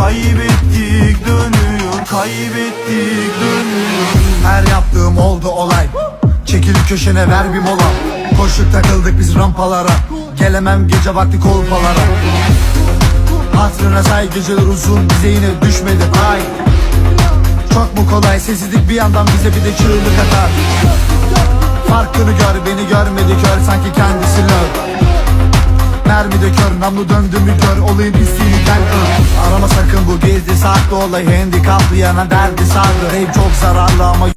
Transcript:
Kaybettik dönüyor, kaybettik dönüyor. Her yaptığım oldu olay. Çekil köşene ver bir mola. Koştuk takıldık biz rampalara. Gelemem gece vakti kolpalara. Hatırına say geceler uzun, bize yine düşmedi ay. Çok mu kolay sessizlik bir yandan bize bir de çığlık atar. Farkını gör beni görmedi kör, sanki kendisi lör. Mermi de kör, namlu döndü mü kör, olayım istiyken Arama sakın bu gizli saklı olay, handikaplı yana derdi sardı. Hep çok zararlı ama